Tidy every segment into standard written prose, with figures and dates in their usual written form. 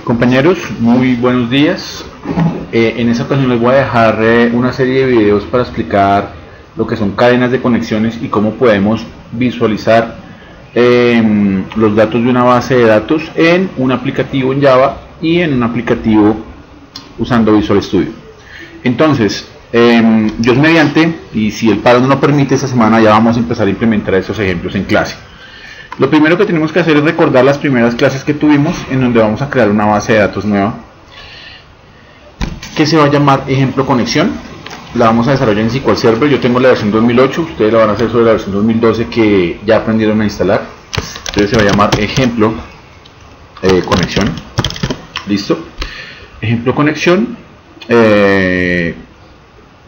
Compañeros, muy buenos días. En esta ocasión les voy a dejar una serie de videos para explicar lo que son cadenas de conexiones y cómo podemos visualizar los datos de una base de datos en un aplicativo en Java y en un aplicativo usando Visual Studio. Entonces, Dios mediante, y si el paro no lo permite, esta semana ya vamos a empezar a implementar estos ejemplos en clase. Lo primero que tenemos que hacer es recordar las primeras clases que tuvimos, en donde vamos a crear una base de datos nueva que se va a llamar ejemplo conexión. La vamos a desarrollar en SQL Server. Yo tengo la versión 2008, ustedes la van a hacer sobre la versión 2012 que ya aprendieron a instalar. Entonces se va a llamar ejemplo conexión. Listo. Ejemplo conexión, en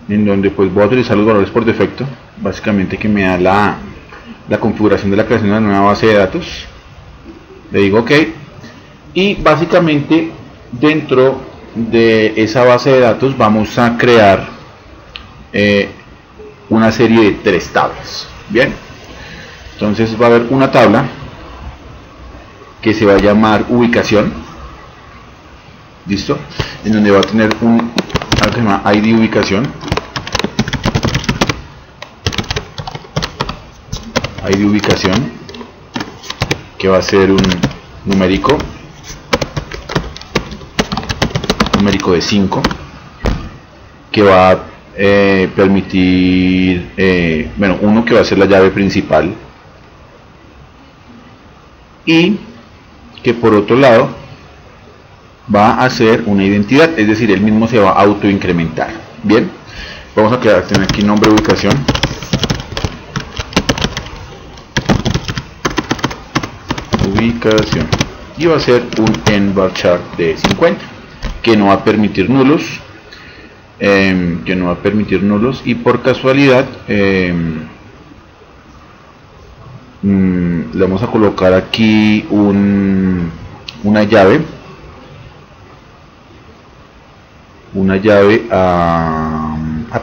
donde pues voy a utilizar los valores por defecto, básicamente que me da la configuración de la creación de una nueva base de datos. Le digo OK, y básicamente dentro de esa base de datos vamos a crear una serie de 3 tablas. Bien, entonces va a haber una tabla que se va a llamar ubicación, listo, en donde va a tener algo que se llama ID ubicación, que va a ser un numérico de 5, que va a permitir, uno que va a ser la llave principal, y que por otro lado va a ser una identidad, es decir, el mismo se va a autoincrementar. Bien, vamos a tener aquí nombre ubicación, y va a ser un nVarchar de 50 que no va a permitir nulos, y por casualidad le vamos a colocar aquí una llave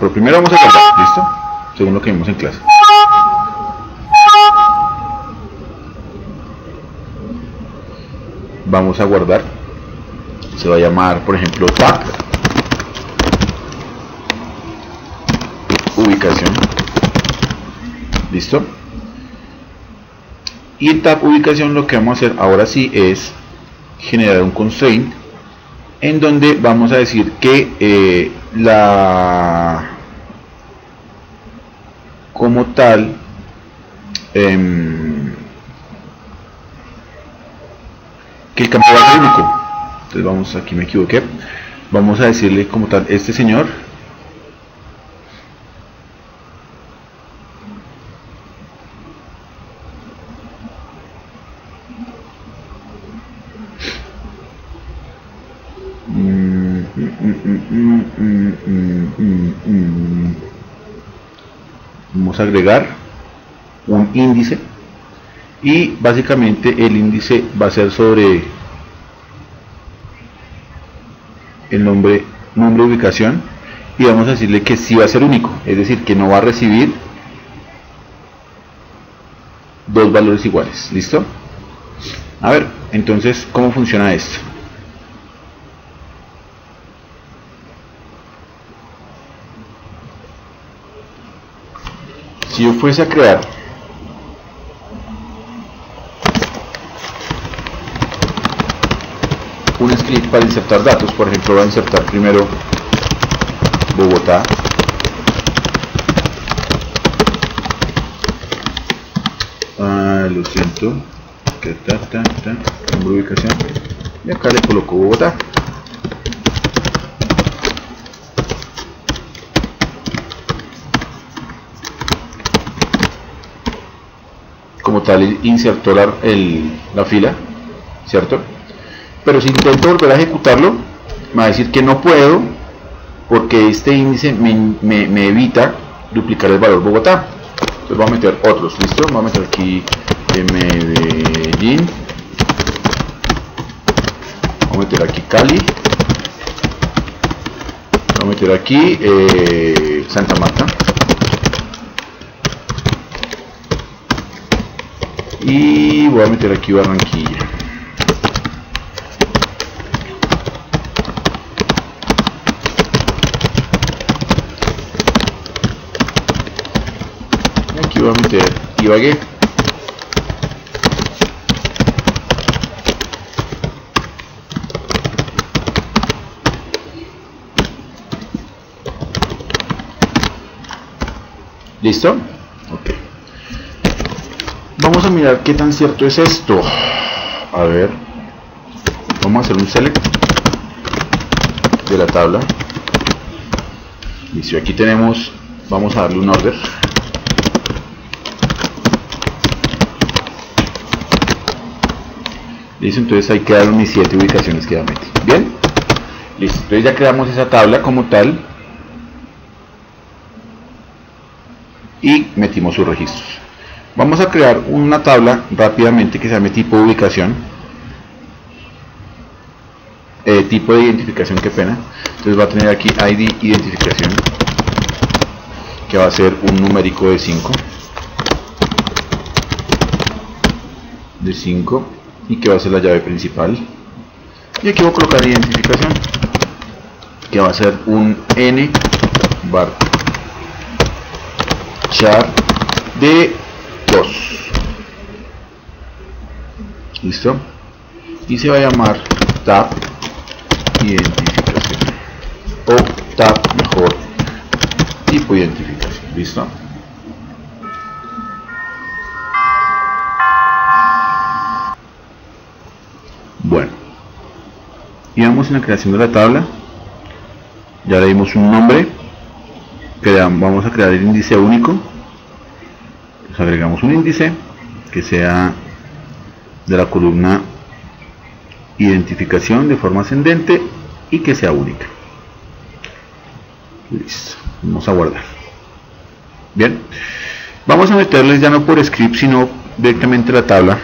pero primero vamos a guardar, listo, según lo que vimos en clase. Vamos a guardar, se va a llamar por ejemplo tab ubicación, listo, y en tab ubicación lo que vamos a hacer ahora sí es generar un constraint en donde vamos a decir que como tal que el campo va a ser único. Entonces aquí me equivoqué, vamos a decirle como tal este señor vamos a agregar un índice, y básicamente el índice va a ser sobre el nombre ubicación, y vamos a decirle que sí va a ser único, es decir, que no va a recibir dos valores iguales. ¿Listo? A ver, entonces, ¿cómo funciona esto? Si yo fuese a crear un script para insertar datos, por ejemplo, voy a insertar primero Bogotá, lo siento, nombre ubicación, y acá le coloco Bogotá. Como tal, insertó la fila, ¿cierto? Pero si intento volver a ejecutarlo, me va a decir que no puedo, porque este índice me evita duplicar el valor Bogotá. Entonces voy a meter otros, ¿listo? Voy a meter aquí Medellín, voy a meter aquí Cali, voy a meter aquí Santa Marta, y voy a meter aquí Barranquilla. voy a meter Ibagué. ¿Listo? Ok. Vamos a mirar qué tan cierto es esto. A ver. Vamos a hacer un select de la tabla. Listo, aquí tenemos, vamos a darle un order. Listo, entonces hay que dar mis 7 ubicaciones que ya metí. Bien. Listo, entonces ya creamos esa tabla como tal. Y metimos sus registros. Vamos a crear una tabla rápidamente que se llame tipo ubicación, tipo de identificación, qué pena. Entonces va a tener aquí ID identificación, que va a ser un numérico de 5 y que va a ser la llave principal. Y aquí voy a colocar identificación, que va a ser un n bar char de 2. Listo, y se va a llamar tab identificación o tab mejor tipo identificación. Listo. Bueno, y vamos en la creación de la tabla. Ya le dimos un nombre. Vamos a crear el índice único. Pues agregamos un índice que sea de la columna identificación de forma ascendente y que sea única. Listo, vamos a guardar. Bien, vamos a meterles ya no por script sino directamente la tabla.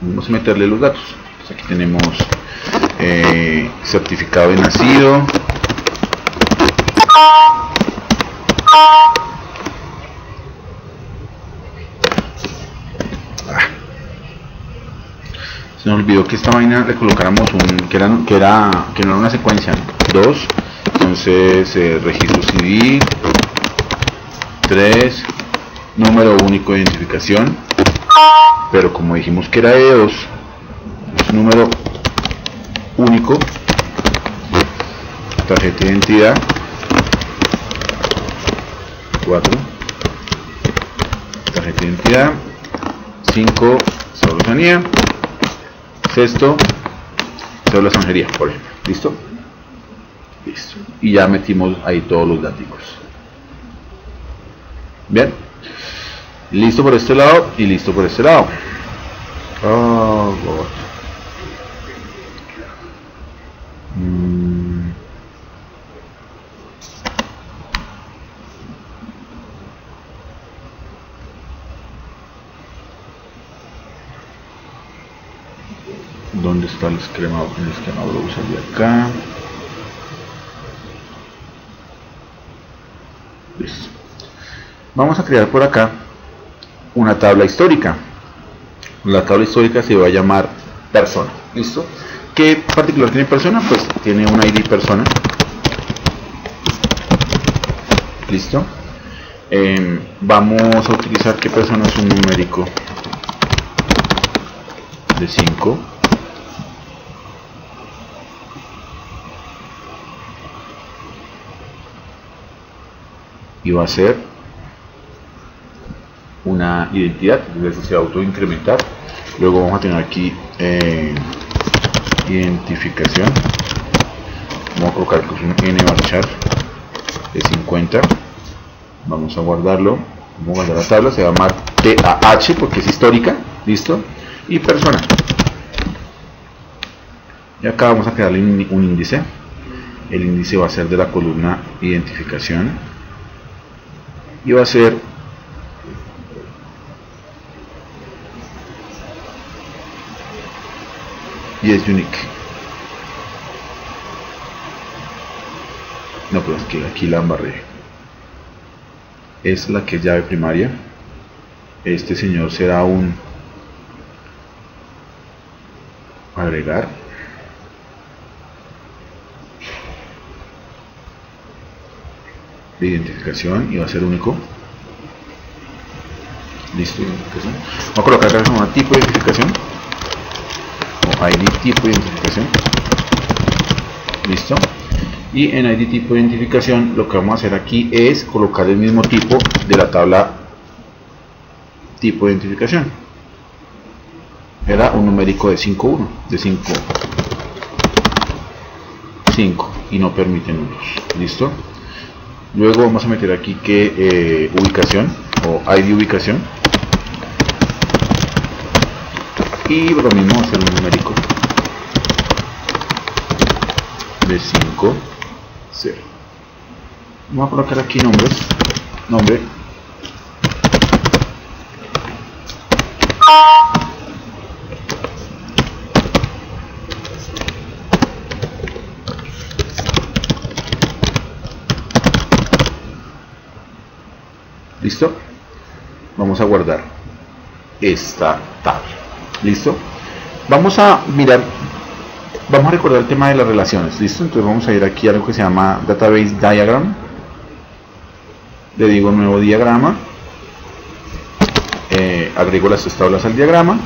Vamos a meterle los datos. Entonces aquí tenemos certificado de nacido, se nos olvidó que esta vaina le colocáramos que no era una secuencia, 2, entonces registro civil, 3, número único de identificación, pero como dijimos que era de 2, es número único, tarjeta de identidad, 4, tarjeta de identidad, 5, cédula, sexto, cédula extranjería, por ejemplo. ¿Listo? Listo. Y ya metimos ahí todos los datos. Bien. Listo por este lado y listo por este lado. Oh, God. ¿Dónde está el esquema browser de acá? Listo. Vamos a crear por acá una tabla histórica. La tabla histórica se va a llamar persona. ¿Listo? ¿Qué particular tiene persona? Pues tiene un ID persona. ¿Listo? Vamos a utilizar que persona es un numérico de 5. Y va a ser una identidad, entonces se va a autoincrementar. Luego vamos a tener aquí identificación. Vamos a colocar que es un n varchar de 50. Vamos a guardarlo. Vamos a guardar la tabla, se va a llamar TAH porque es histórica. Listo. Y persona. Y acá vamos a crearle un índice. El índice va a ser de la columna identificación. Y va a ser y es unique. No, pero es que aquí la embarré. Es la que es llave primaria. Este señor será un agregar. de identificación y va a ser único. Listo, identificación. Vamos a colocar acá como tipo de identificación o ID tipo de identificación. Listo. Y en ID tipo de identificación lo que vamos a hacer aquí es colocar el mismo tipo de la tabla tipo de identificación. Era un numérico de 5.1, de 5 y no permite números. Listo. Luego vamos a meter aquí que ubicación o ID ubicación y lo mismo vamos a hacer un numérico de 5, 0. Vamos a colocar aquí nombres, nombre, listo. Vamos a guardar esta tabla. Listo. Vamos a mirar, vamos a recordar el tema de las relaciones. Listo. Entonces vamos a ir aquí a algo que se llama Database Diagram. Le digo nuevo diagrama. Agrego las tres tablas al diagrama.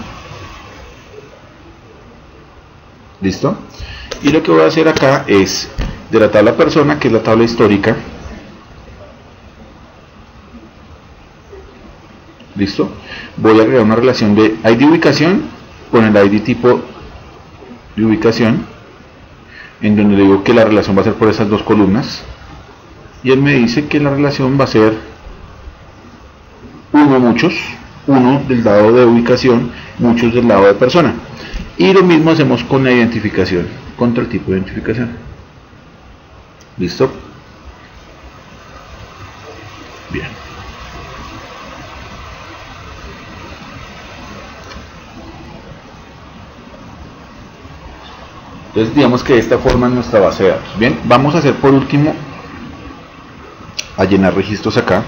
Listo. Y lo que voy a hacer acá es de la tabla persona, que es la tabla histórica. Listo. Voy a agregar una relación de ID ubicación con el ID tipo de ubicación, en donde le digo que la relación va a ser por esas dos columnas, y él me dice que la relación va a ser muchos, uno del lado de ubicación, muchos del lado de persona. Y lo mismo hacemos con la identificación, contra el tipo de identificación. Listo. Bien. Entonces digamos que de esta forma es nuestra base de datos. Bien, vamos a hacer por último a llenar registros acá.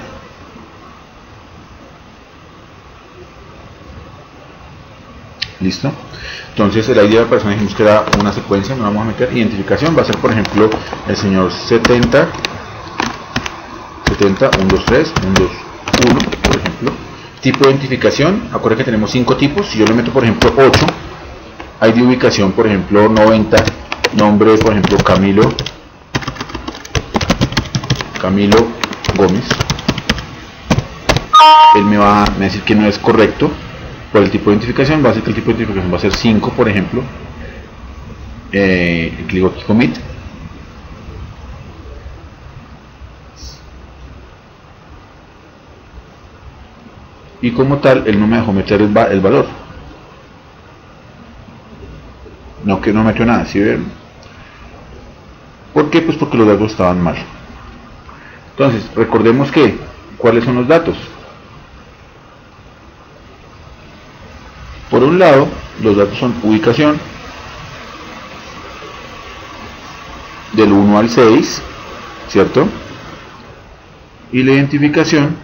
Listo. Entonces el ID de la persona dijimos que era una secuencia, no vamos a meter. Identificación va a ser por ejemplo el señor 70 123 121 por ejemplo. Tipo de identificación, acuérdense que tenemos 5 tipos. Si yo le meto por ejemplo 8, ID ubicación por ejemplo 90, nombre por ejemplo Camilo Gómez, él me va a decir que no es correcto por el tipo de identificación. Va a ser que el tipo de identificación va a ser 5 por ejemplo. Clico aquí commit. Y como tal él no me dejó meter el valor. No, que no metió nada, ¿sí ven? ¿Por qué? Pues porque los datos estaban mal. Entonces, recordemos que, ¿cuáles son los datos? Por un lado, los datos son ubicación, del 1 al 6, ¿cierto? Y la identificación,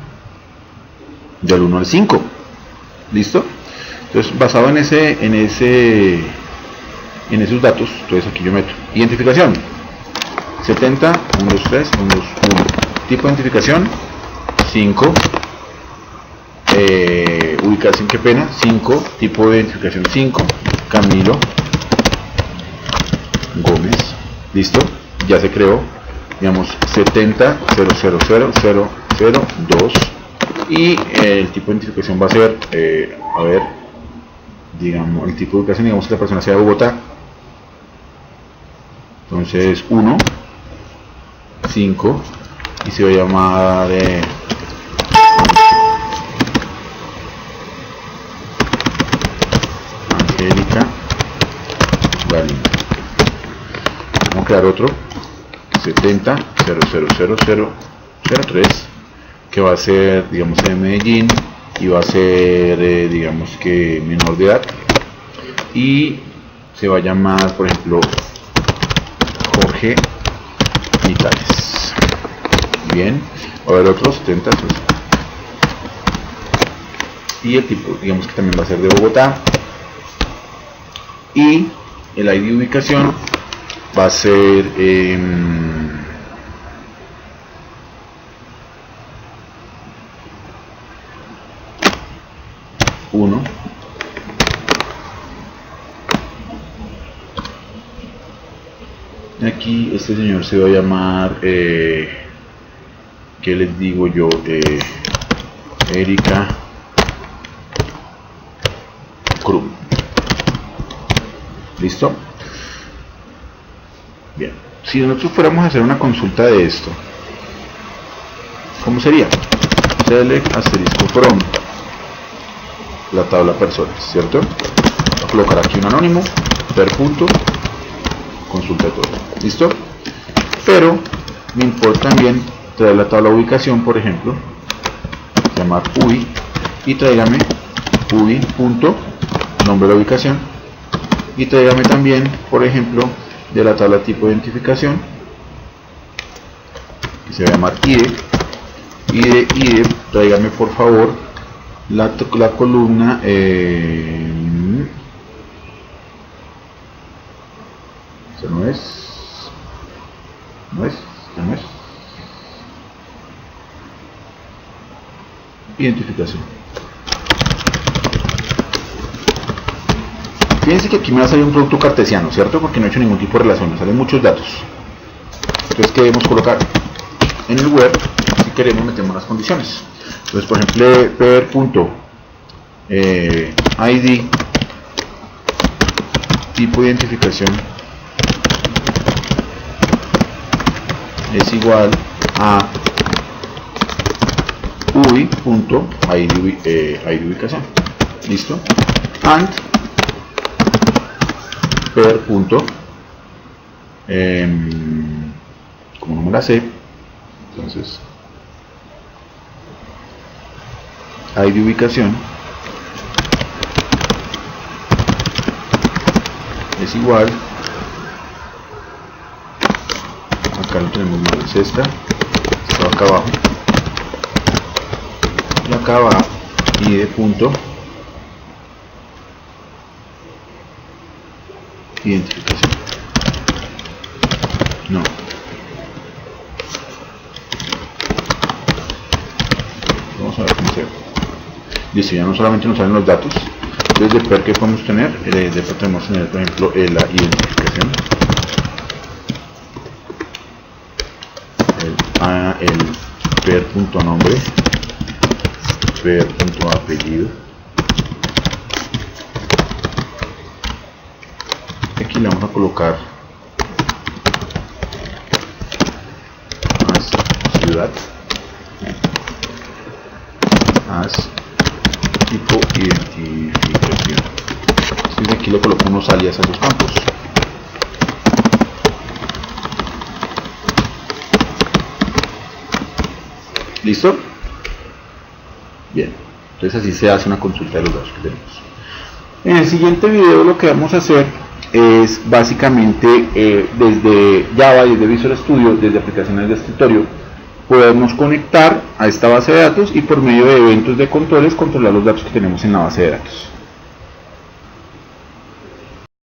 del 1 al 5. ¿Listo? Entonces, basado en esos datos, entonces aquí yo meto identificación 70 123 121, tipo de identificación 5, ubicación, qué pena, 5, tipo de identificación 5, Camilo Gómez. Listo, ya se creó, digamos 70 0000002 y el tipo de identificación va a ser a ver, digamos el tipo de ubicación, digamos que la persona sea de Bogotá. Entonces 1, 5 y se va a llamar Angélica Galindo. Vamos a crear otro 70 00003 que va a ser digamos de Medellín y va a ser digamos que menor de edad y se va a llamar por ejemplo Jorge Vitales. Bien, va a haber otros 70 pues. Y el tipo digamos que también va a ser de Bogotá y el ID de ubicación va a ser 1. Aquí este señor se va a llamar, ¿qué les digo yo? Erika Krum. ¿Listo? Bien. Si nosotros fuéramos a hacer una consulta de esto, ¿cómo sería? Select asterisco from la tabla personas, ¿cierto? Voy a colocar aquí un anónimo, per punto, consulta todo. ¿Listo? Pero me importa también traer la tabla ubicación, por ejemplo, llamar ubi, y tráigame ubi punto nombre de la ubicación, y tráigame también, por ejemplo, de la tabla tipo de identificación, que se va a llamar id, y de id tráigame por favor la columna esto no es identificación. Fíjense que aquí me va a salir un producto cartesiano, ¿cierto? Porque no he hecho ningún tipo de relación, me salen muchos datos. Entonces, ¿qué debemos colocar? En el web, si queremos, metemos las condiciones. Entonces, por ejemplo, per punto id tipo de identificación es igual a ubi punto id ubicación. ¿Listo? And per punto como no me la sé, entonces id ubicación es igual, acá lo tenemos mal, es esta acá abajo, y acá va id punto identificación. No. Vamos a ver cómo se ve. Listo, ya no solamente nos salen los datos. Entonces, de per que podemos tener, podemos tener, por ejemplo, la identificación, el per punto nombre, per punto apellido. Aquí le vamos a colocar más ciudad, más tipo identificación. Entonces aquí le coloco unos alias a esos campos. ¿Listo? Bien, entonces así se hace una consulta de los datos que tenemos. En el siguiente video lo que vamos a hacer es básicamente desde Java, desde Visual Studio, desde aplicaciones de escritorio, podemos conectar a esta base de datos y por medio de eventos de controles controlar los datos que tenemos en la base de datos.